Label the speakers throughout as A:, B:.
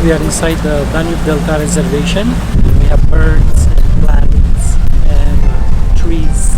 A: We are inside the Danube Delta reservation. We have birds and plants and trees.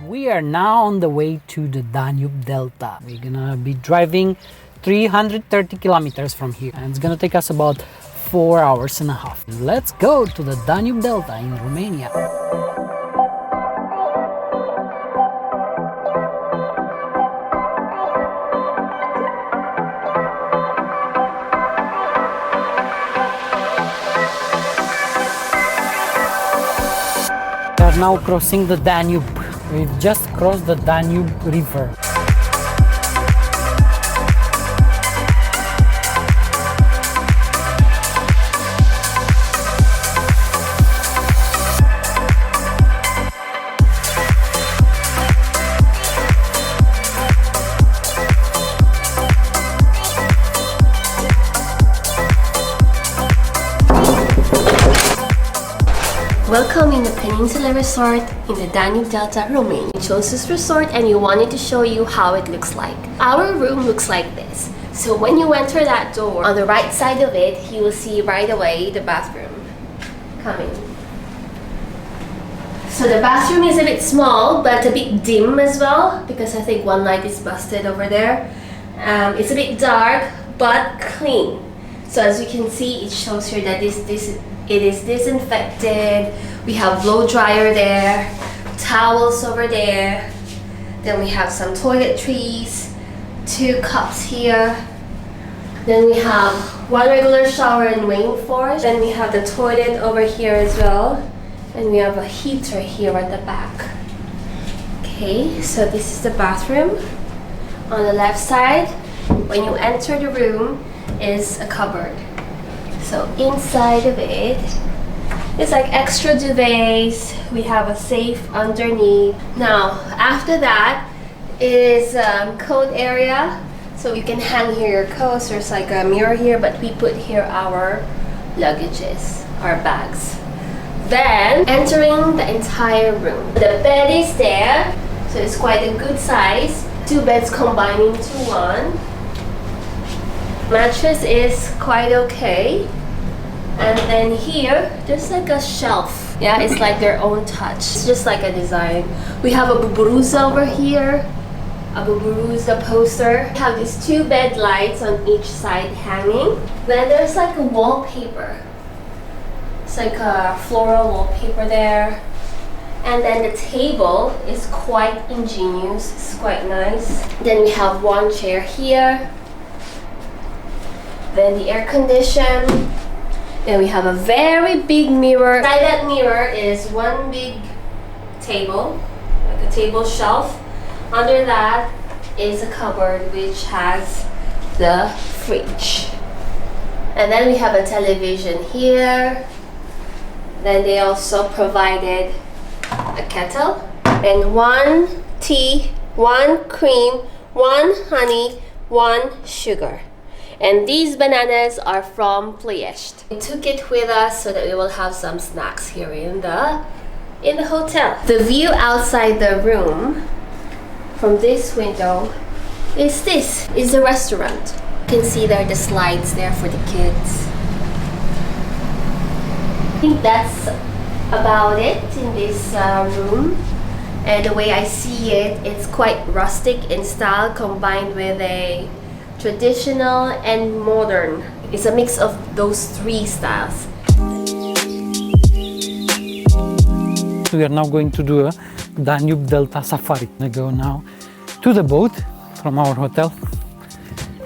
A: We are now on the way to the Danube Delta. We're gonna be driving 330 kilometers from here, and it's gonna take us about 4 hours and a half. Let's go to the Danube Delta in Romania. We are now crossing the Danube. We've just crossed the Danube River.
B: Welcome in the Peninsula Resort in the Danube Delta, Romania. We chose this resort and we wanted to show you how it looks like. Our room looks like this. So when you enter that door, on the right side of it, you will see right away the bathroom coming. So the bathroom is a bit small but a bit dim as well, because I think one light is busted over there. It's a bit dark but clean. So as you can see, it shows here that it is disinfected. We have blow dryer there, towels over there. Then we have some toiletries, 2 cups here. Then we have one regular shower and rainforest. Then we have the toilet over here as well. And we have a heater here at the back. Okay, so this is the bathroom. On the left side, when you enter the room, is a cupboard. So inside of it, it's like extra duvets. We have a safe underneath. Now, after that is coat area. So you can hang here your coats. There's like a mirror here, but we put here our luggages, our bags. Then, entering the entire room. The bed is there, so it's quite a good size. 2 beds combined into one. Mattress is quite okay. And then here, there's like a shelf. Yeah, it's like their own touch. It's just like a design. We have a buburuza over here, a buburuza poster. We have these 2 bed lights on each side hanging. Then there's like a wallpaper. It's like a floral wallpaper there. And then the table is quite ingenious. It's quite nice. Then we have 1 chair here. Then the air condition. Then we have a very big mirror. Inside that mirror is 1 big table, like a table shelf. Under that is a cupboard which has the fridge. And then we have a television here. Then they also provided a kettle. And 1 tea, 1 cream, 1 honey, 1 sugar. And these bananas are from Ploiești. We took it with us so that we will have some snacks here in the hotel. The view outside the room from this window is the restaurant. You can see there the slides there for the kids. I think that's about it in this room. And the way I see it, it's quite rustic in style combined with a traditional and modern. It's a mix of those 3 styles.
A: We are now going to do a Danube Delta safari. I go now to the boat from our hotel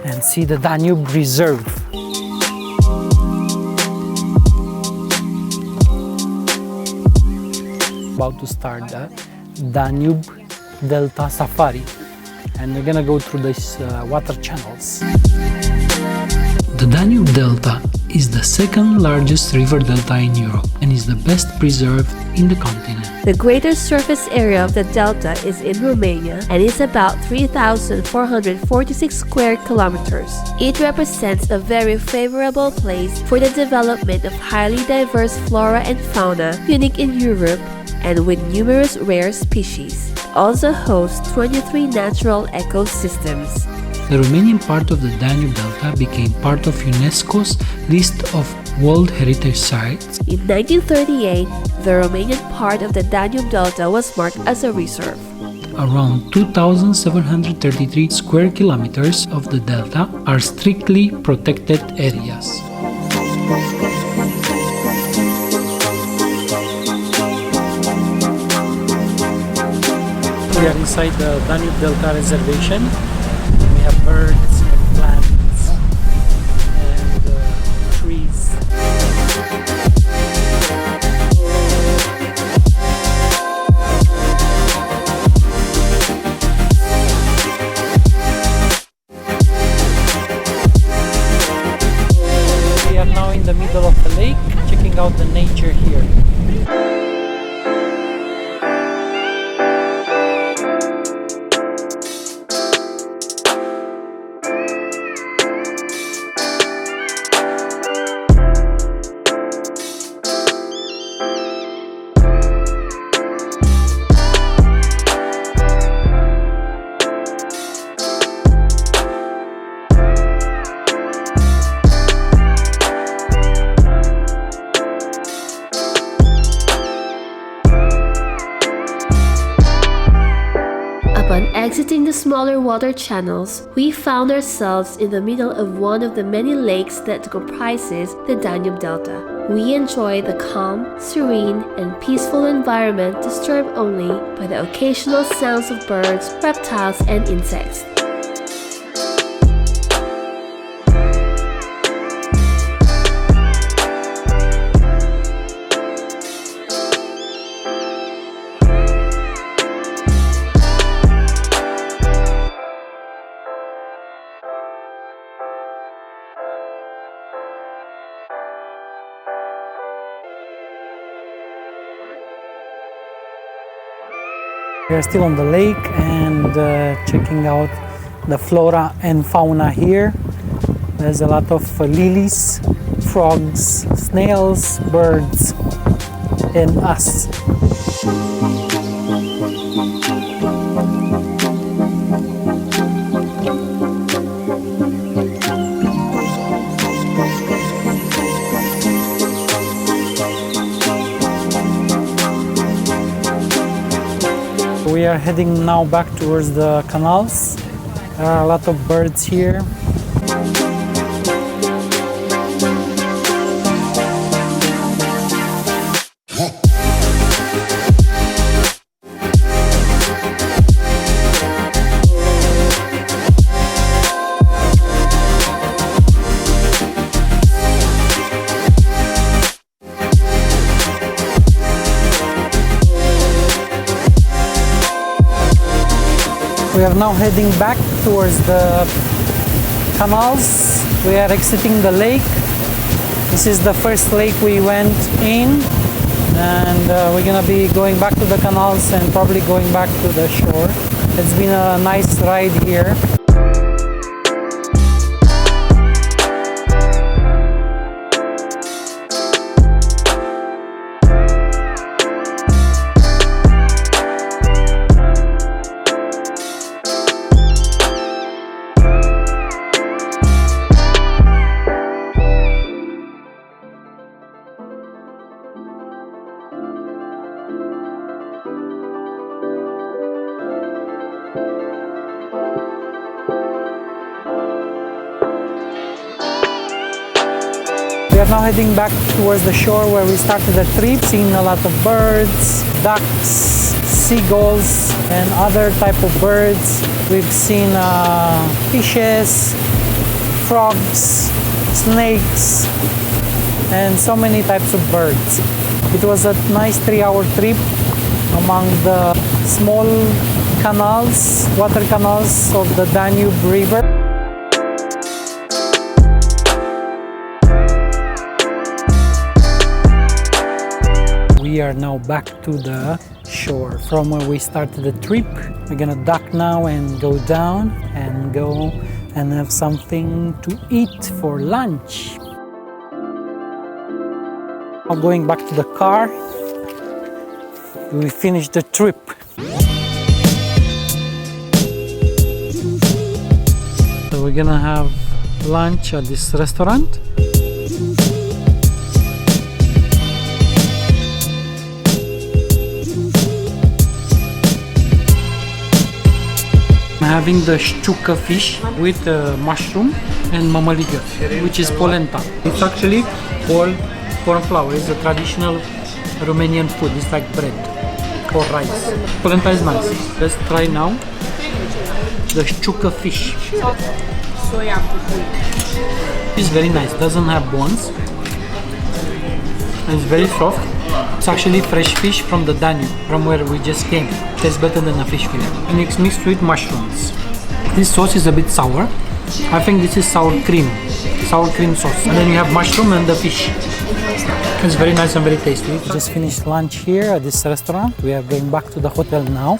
A: and see the Danube Reserve. About to start the Danube Delta safari, and we're gonna go through these water channels. The Danube Delta is the second largest river delta in Europe and is the best preserved in the continent.
B: The greater surface area of the delta is in Romania and is about 3,446 square kilometers. It represents a very favorable place for the development of highly diverse flora and fauna unique in Europe and with numerous rare species. It also hosts 23 natural ecosystems.
A: The Romanian part of the Danube Delta became part of UNESCO's list of World Heritage Sites.
B: In 1938, the Romanian part of the Danube Delta was marked as a reserve.
A: Around 2,733 square kilometers of the delta are strictly protected areas. We are inside the Danube Delta Reservation. We have birds and plants and trees. We are now in the middle of the lake, checking out the nature here.
B: Upon exiting the smaller water channels, we found ourselves in the middle of one of the many lakes that comprises the Danube Delta. We enjoy the calm, serene, and peaceful environment disturbed only by the occasional sounds of birds, reptiles, and insects.
A: We are still on the lake and checking out the flora and fauna here. There's a lot of lilies, frogs, snails, birds, and us. We are heading now back towards the canals. There are a lot of birds here. We are now heading back towards the canals. We are exiting the lake. This is the first lake we went in, and we're gonna be going back to the canals and probably going back to the shore. It's been a nice ride here. We are now heading back towards the shore where we started the trip, seeing a lot of birds, ducks, seagulls, and other type of birds. We've seen fishes, frogs, snakes, and so many types of birds. It was a nice 3-hour trip among the small canals, water canals of the Danube River. we are now back to the shore from where we started the trip. We're gonna dock now and go down and go and have something to eat for lunch. Now going back to the car, we finished the trip. So we're gonna have lunch at this restaurant. I'm having the șciucă fish with mushroom and mămăligă, which is polenta. It's actually corn flour. It's a traditional Romanian food. It's like bread or rice. Polenta is nice. Let's try now the șciucă fish. It's very nice. Doesn't have bones. It's very soft. It's actually fresh fish from the Danube, from where we just came. Tastes better than a fish fillet. And it's mixed with mushrooms. This sauce is a bit sour. I think this is sour cream sauce. And then you have mushroom and the fish. It's very nice and very tasty. We just finished lunch here at this restaurant. We are going back to the hotel now.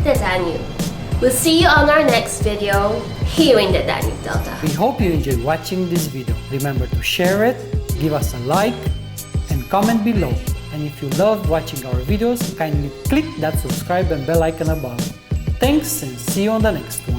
B: The Danube. We'll see you on our next video here in the Danube Delta.
A: We hope you enjoyed watching this video. Remember to share it, give us a like, and comment below. And if you love watching our videos, kindly click that subscribe and bell icon above. Thanks and see you on the next one.